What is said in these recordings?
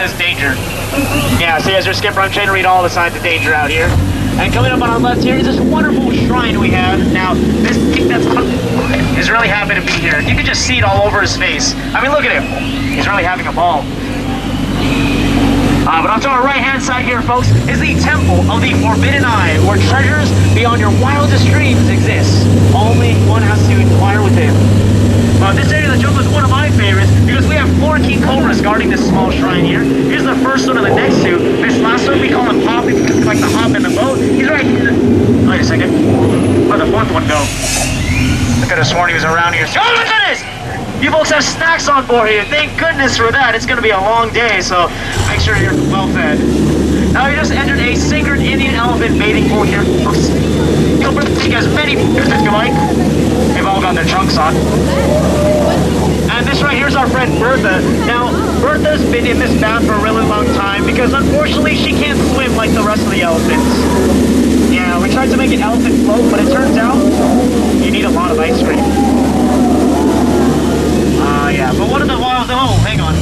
says danger. Yeah, see, as your skipper, I'm trying to read all the signs of danger out here. And coming up on our left here is this wonderful shrine we have. Now, this thing that's is really happy to be here. You can just see it all over his face. I mean, look at him. He's really having a ball. But on to our right-hand side here, folks, is the Temple of the Forbidden Eye, where treasures beyond your wildest dreams exist. Only one has to inquire within. This area of the jungle is one of my favorites because we have 4 king cobras guarding this small shrine here. Here's the first one of the next 2. This last one, we call him Hop, because it's like the hop in the boat. He's right here. Wait a second. Where'd the 4th one go? I could have sworn he was around here. Oh my goodness! You folks have snacks on board here. Thank goodness for that. It's going to be a long day, so make sure you're well fed. Now, you just entered a sacred Indian elephant bathing pool here, folks. Feel free to take as many pictures as you like. They've all got their trunks on. And this right here is our friend Bertha. Now, Bertha's been in this bath for a really long time because unfortunately she can't swim like the rest of the elephants. Yeah, we tried to make an elephant float, but it turns out you need a lot of ice cream. Yeah, but one of the walls, oh, hang on.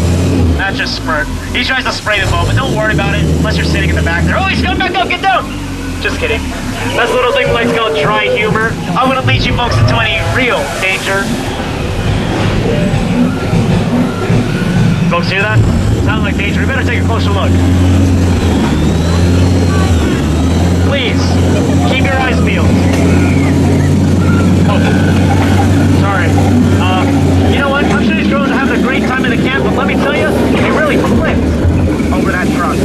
That's just Spurt. He tries to spray the boat, but don't worry about it unless you're sitting in the back there. Oh, he's coming back up, get down! Just kidding. That's a little thing we like to call dry humor. I wouldn't lead you folks into any real danger. Folks hear that? Sounds like danger. We better take a closer look. Please, keep your eyes peeled. Oh, sorry. You know what? I'm sure these girls are having a great time in the camp, but let me tell you, they really flipped over that truck.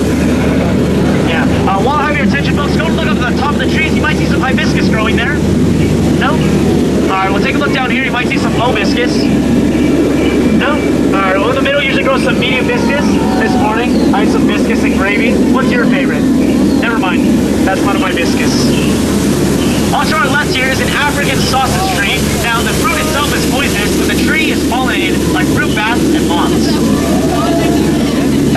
Yeah. While I have your attention, folks, go look up at the top of the trees. You might see some hibiscus growing there. No? Alright, we'll take a look down here. You might see some low biscuits. No? Alright, well, in the middle usually grows some medium biscuits. This morning, I had some biscuits and gravy. What's your favorite? Never mind. That's one of my biscuits. Also, our left here is an African sausage tree. Now, the fruit itself is poisonous, but the tree is pollinated like fruit bats and moths.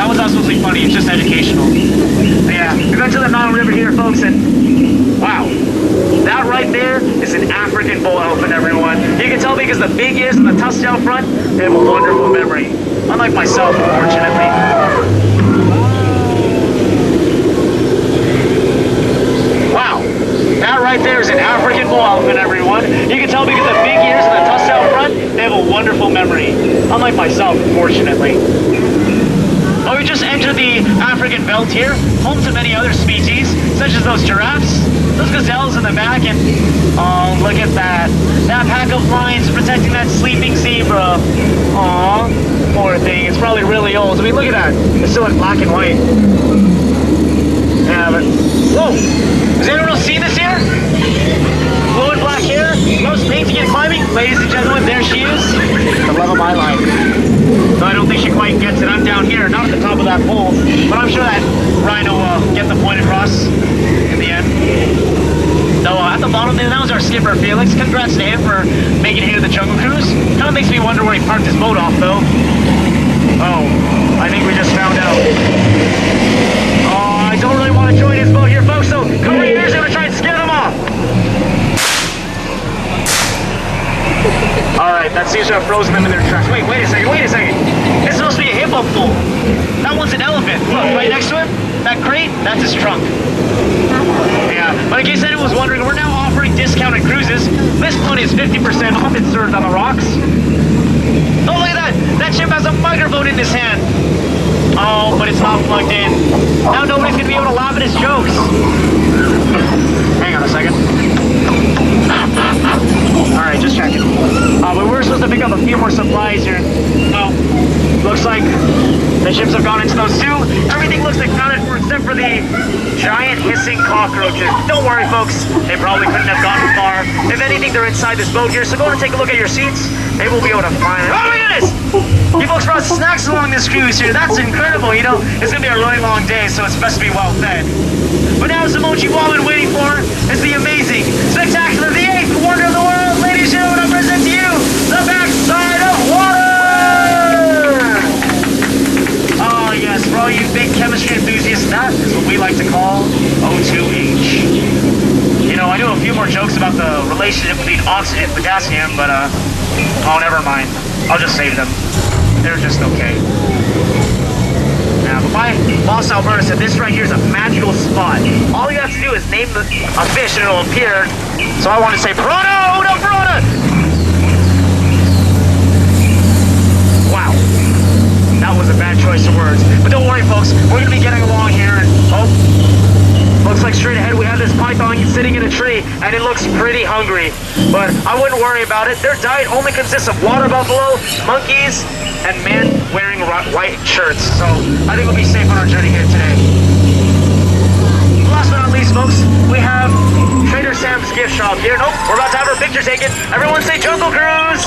That was not supposed to be funny, it's just educational. But yeah, we went to the Nile River here, folks, and wow. That right there is an African bull elephant, everyone. You can tell because the big ears and the tusks out front, they have a wonderful memory. Unlike myself, unfortunately. Wow. That right there is an African bull elephant, everyone. You can tell because the big ears and the tusks out front, they have a wonderful memory. Unlike myself, unfortunately. Oh, we just entered the African belt here, home to many other species, such as those giraffes, those gazelles in the back, and oh, look at that. That pack of lions protecting that sleeping zebra. Aw, poor thing. It's probably really old. I mean, look at that. It's still in black and white. Yeah, but... Whoa! Has anyone else seen this here? Blue and black hair, most painting and climbing. Ladies and gentlemen, there she is. The love of my life. So I don't think she quite gets it. I'm down here, not at the top of that pole, but I'm sure that rhino will get the point across in the end. So at the bottom there, that was our skipper, Felix. Congrats to him for making it here to the Jungle Cruise. Kind of makes me wonder where he parked his boat off, though. Oh, I think we just found out. Oh, I don't really want to join his boat here, folks, so cover your ears. I'm going to try and scare them off. Alright, that seems to have frozen them in their tracks. Wait a second. It's supposed to be a hippo pool. That one's an elephant. Look, right next to him, that crate, that's his trunk. Yeah, but in case anyone was wondering, we're now offering discounted cruises. This one is 50% off. It's served on the rocks. Oh, look at that! That chimp has a microphone in his hand. Oh, but it's not plugged in. Now nobody's going to be able to laugh at his jokes. Hang on a second. Alright, just checking. But we're supposed to pick up a few more supplies here. Well, looks like the ships have gone into those too. Everything looks accounted for except for the giant hissing cockroaches. Don't worry, folks. They probably couldn't have gotten far. If anything, they're inside this boat here, so go and take a look at your seats. Maybe we'll be able to find it. Oh my goodness! You folks brought snacks along this cruise here. That's incredible, you know. It's going to be a really long day, so it's best to be well fed. But now the moment you've all been waiting for is the amazing, spectacular, the 8th wonder of the world. Ladies and gentlemen, I present to you the backside of water! Oh yes, for all you big chemistry enthusiasts, that is what we like to call O2H. You know, I do a few more jokes about the relationship between oxygen and potassium, but oh, never mind. I'll just save them. They're just okay. Yeah, but Alberta said this right here is a magical spot. All you have to do is name a fish and it'll appear. So I want to say piranha, una piranha. Wow, that was a bad choice of words. But don't worry, folks, we're going to be getting along here. And looks like straight ahead we have this python sitting in a tree, and it looks pretty hungry. But I wouldn't worry about it. Their diet only consists of water buffalo, monkeys, and men wearing white shirts. So I think we'll be safe on our journey here today. Last but not least, folks, we have Trader Sam's gift shop here. Nope, we're about to have our picture taken. Everyone say Jungle Cruise!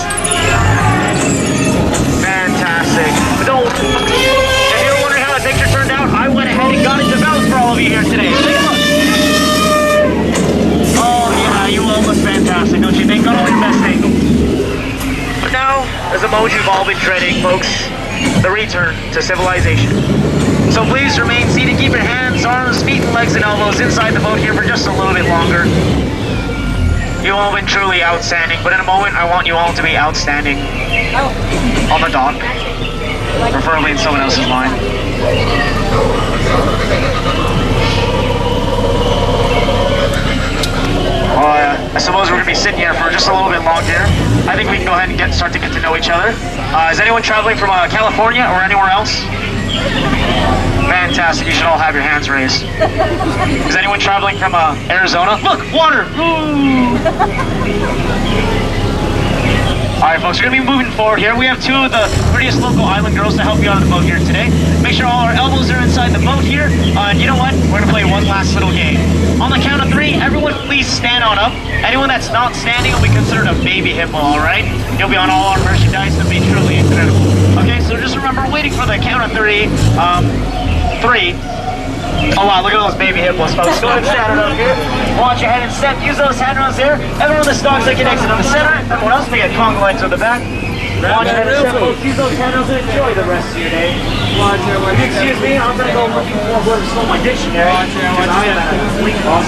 Fantastic. But don't, if you're wondering how the picture turned out, I went ahead and got it developed for all of you here today. Take a look. Oh yeah, you all look fantastic, don't you think? Got all your best angle. But now, as the mode you've all been dreading, folks, the return to civilization. So please remain seated. Keep your hands, arms, feet, and legs and elbows inside the boat here for just a little bit longer. You all have been truly outstanding, but in a moment, I want you all to be outstanding on the dock, preferably in someone else's line. I suppose we're going to be sitting here for just a little bit longer. I think we can go ahead and start to get to know each other. Is anyone traveling from California or anywhere else? Fantastic, you should all have your hands raised. Is anyone traveling from Arizona? Look, water! Alright folks, we're going to be moving forward here. We have two of the prettiest local island girls to help you out on the boat here today. Make sure all our elbows are inside the boat here. And you know what? We're going to play one last little game. On the count of 3, everyone please stand on up. Anyone that's not standing will be considered a baby hippo, alright? You'll be on all our merchandise. It'll be truly incredible. Okay, so just remember, waiting for the count of 3. 3. Oh wow, look at those baby hippos, folks. Go ahead and stand it up here. Watch your head and step. Use those handrails there. Everyone in the stocks that can exit on the center. Everyone else may get conga lines on the back. Watch your head and step, folks. Use those handrails and enjoy the rest of your day. Excuse me, I'm going to go looking for where to slow my dictionary. Because I am a complete lost